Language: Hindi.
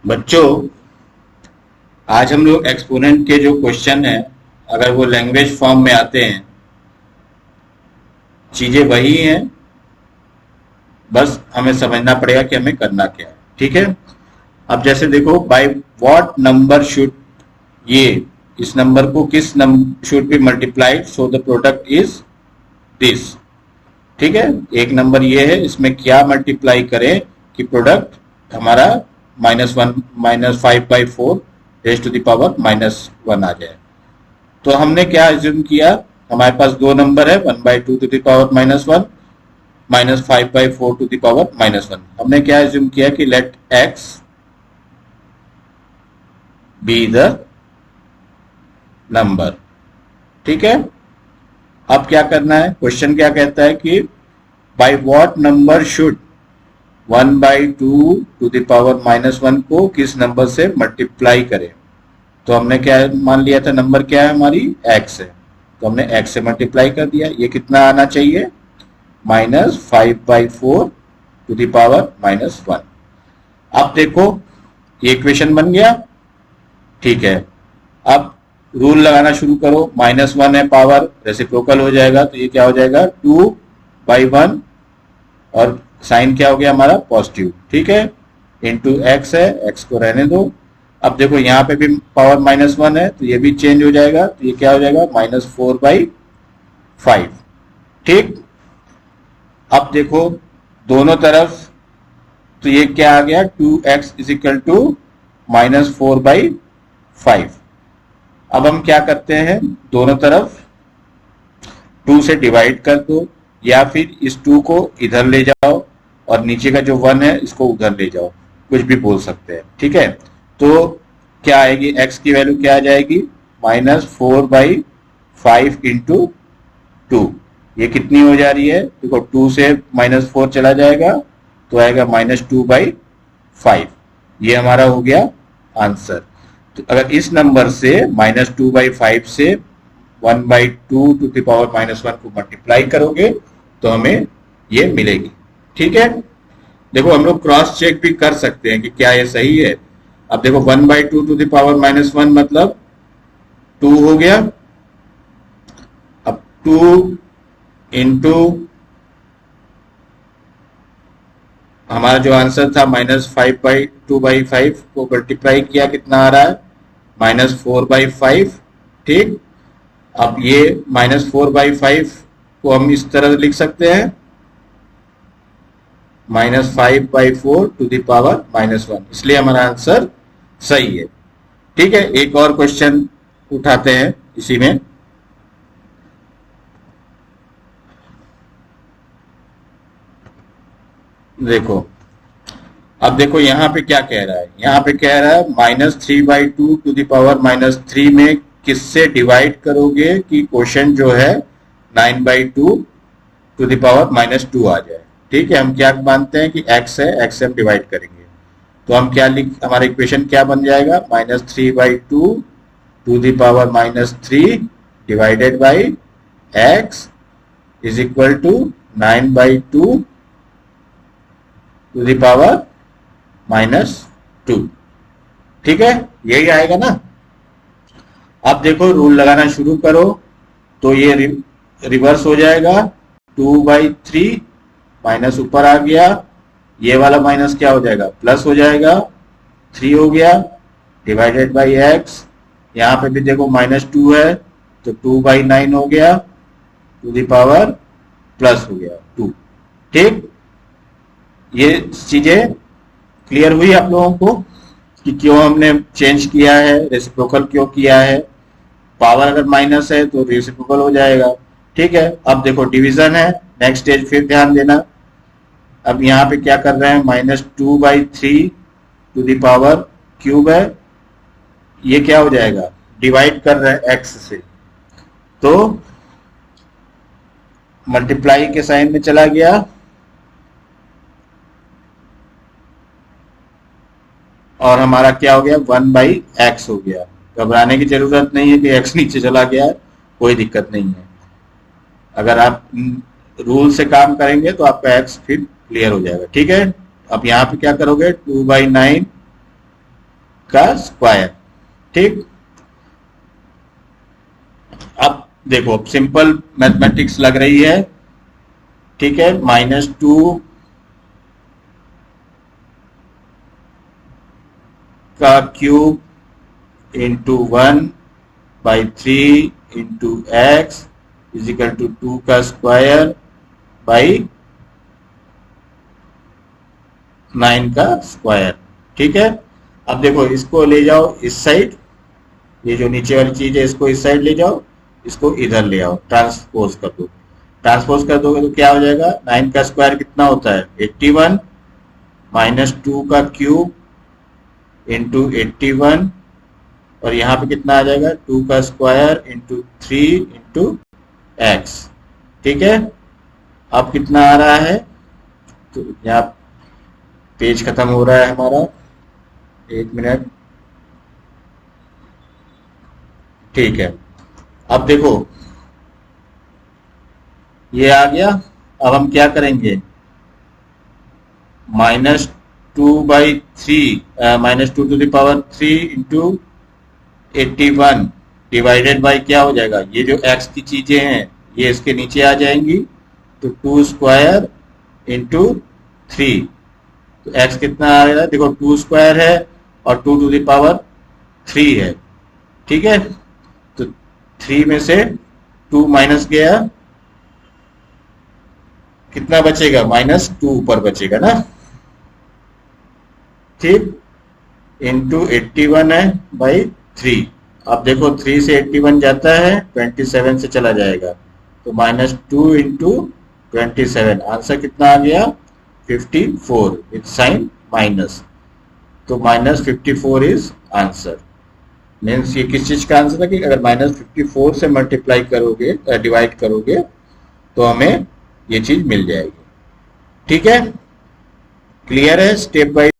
बच्चों, आज हम लोग एक्सपोनेंट के जो क्वेश्चन है, अगर वो लैंग्वेज फॉर्म में आते हैं, चीजें वही हैं, बस हमें समझना पड़ेगा कि हमें करना क्या है। ठीक है। अब जैसे देखो, बाय व्हाट नंबर शुड, ये इस नंबर को किस number should be multiplied so the product is this. ठीक है, एक नंबर ये है, इसमें क्या मल्टीप्लाई करें कि प्रोडक्ट हमारा -5/4 रेज़ टू द पावर -1 आ जाए। तो हमने क्या अज्यूम किया, हमारे पास दो नंबर है, 1/2 to the power -1, -5/4 to the power -1। हमने क्या अज्यूम किया कि let x be the number. ठीक है। अब क्या करना है, क्वेश्चन क्या कहता है कि by what number should 1/2 to the power -1 को किस नंबर से मल्टीप्लाई करें। तो हमने क्या मान लिया था, नंबर क्या है हमारी, x है, तो हमने x से मल्टीप्लाई कर दिया। ये कितना आना चाहिए, -5/4 टू द पावर -1। अब देखो, ये इक्वेशन बन गया। ठीक है, अब रूल लगाना शुरू करो। -1 है पावर, रेसिप्रोकल हो जाएगा, तो ये क्या हो जाएगा 2/1, और साइन क्या हो गया हमारा, पॉजिटिव। ठीक है, इंटू x है, x को रहने दो। अब देखो यहाँ पे भी पावर -1 है, तो ये भी चेंज हो जाएगा, तो ये क्या हो जाएगा -4/5। ठीक। अब देखो दोनों तरफ, तो ये क्या आ गया, 2x = -4/5। अब हम क्या करते हैं, दोनों तरफ 2 से डिवाइड कर दो, या फिर इस 2 को इधर ले जाओ और नीचे का जो 1 है इसको उधर ले जाओ, कुछ भी बोल सकते हैं। ठीक है, तो क्या आएगी, x की वैल्यू क्या आ जाएगी, -4/5 × 2। ये कितनी हो जा रही है, देखो 2 से -4 चला जाएगा, तो आएगा -2/5। ये हमारा हो गया आंसर। तो अगर इस नंबर से -2/5 से 1/2 टू द पावर -1 को मल्टीप्लाई करोगे तो हमें ये मिलेगी। ठीक है, देखो हम लोग क्रॉस चेक भी कर सकते हैं कि क्या ये सही है। अब देखो 1/2 टू द पावर -1 मतलब 2 हो गया। अब 2 इंटू हमारा जो आंसर था -5/2/5 को मल्टीप्लाई किया, कितना आ रहा है, -4/5। ठीक। अब ये -4/5 को हम इस तरह लिख सकते हैं, -5/4 टू द पावर -1, इसलिए हमारा आंसर सही है। ठीक है, एक और क्वेश्चन उठाते हैं इसी में। देखो, अब देखो यहाँ पे क्या कह रहा है, यहाँ पे कह रहा है -3/2 टू द पावर -3 में किससे डिवाइड करोगे कि क्वेश्चन जो है 9/2 टू द पावर -2 आ जाए। ठीक है, हम क्या मानते हैं कि x है, x से हम डिवाइड करेंगे, तो हम क्या हमारा इक्वेशन क्या बन जाएगा, -3/2 to the power -3 divided by x is equal to 9/2 to the power -2। ठीक है, यही आएगा ना। अब देखो रूल लगाना शुरू करो, तो ये रिवर्स हो जाएगा, 2/3 माइनस ऊपर आ गया, ये वाला माइनस क्या हो जाएगा, प्लस हो जाएगा, 3 हो गया, डिवाइडेड बाई x। यहाँ पे भी देखो -2 है, तो 2/9 हो गया, टू द पावर प्लस हो गया 2। ठीक, ये चीजें क्लियर हुई आप लोगों को कि क्यों हमने चेंज किया है, रेसिप्रोकल क्यों किया है। पावर अगर माइनस है तो रेसिप्रोकल हो जाएगा। ठीक है, अब देखो डिवीजन है, नेक्स्ट स्टेज फिर ध्यान देना। अब यहाँ पे क्या कर रहे हैं, -2/3 टू द पावर क्यूब है, ये क्या हो जाएगा, डिवाइड कर रहे हैं x से, तो मल्टीप्लाई के साइन में चला गया, और हमारा क्या हो गया, 1/x हो गया। घबराने की जरूरत नहीं है कि x नीचे चला गया है, कोई दिक्कत नहीं है। अगर आप रूल से काम करेंगे तो आपका x फिर क्लियर हो जाएगा। ठीक है, अब यहाँ पे क्या करोगे, 2/9 का स्क्वायर। ठीक, अब देखो सिंपल मैथमेटिक्स लग रही है। ठीक है, -2 का cube into 1/3 into x is equal to 2 का स्क्वायर बाई 9 का स्क्वायर। ठीक है, अब देखो इसको ले जाओ इस साइड, ये जो नीचे वाली चीज है इसको इस साइड ले जाओ, इसको इधर ले आओ, ट्रांसपोज कर दो। ट्रांसपोज कर दोगे तो क्या हो जाएगा, 9 का स्क्वायर कितना होता है 81, -2 का क्यूब इंटू 81, और यहाँ पे कितना आ जाएगा 2 का स्क्वायर इंटू 3 इंटू एक्स। ठीक है, अब कितना आ रहा है, तो यहाँ पेज खत्म हो रहा है हमारा, 1 मिनट। ठीक है, अब देखो ये आ गया। अब हम क्या करेंगे, -2/3 -2 इंटू 81 डिवाइडेड बाई क्या हो जाएगा, ये जो x की चीजें हैं ये इसके नीचे आ जाएंगी, तो 2 स्क्वायर इंटू 3, तो x कितना आ रहा है, देखो 2 स्क्वायर है और 2⁻³ है। ठीक है, तो 3 में से 2 माइनस गया, कितना बचेगा, -2 ऊपर बचेगा ना। ठीक, इंटू 81 है बाई 3। अब देखो 3 से 81 जाता है, 27 से चला जाएगा, तो -2 इंटू 27, आंसर कितना आ गया 54 विद साइन माइनस, तो -54 इज आंसर। मीन्स ये किस चीज का आंसर है कि अगर -54 से मल्टीप्लाई करोगे, डिवाइड करोगे, तो हमें ये चीज मिल जाएगी। ठीक है, क्लियर है, स्टेप बाय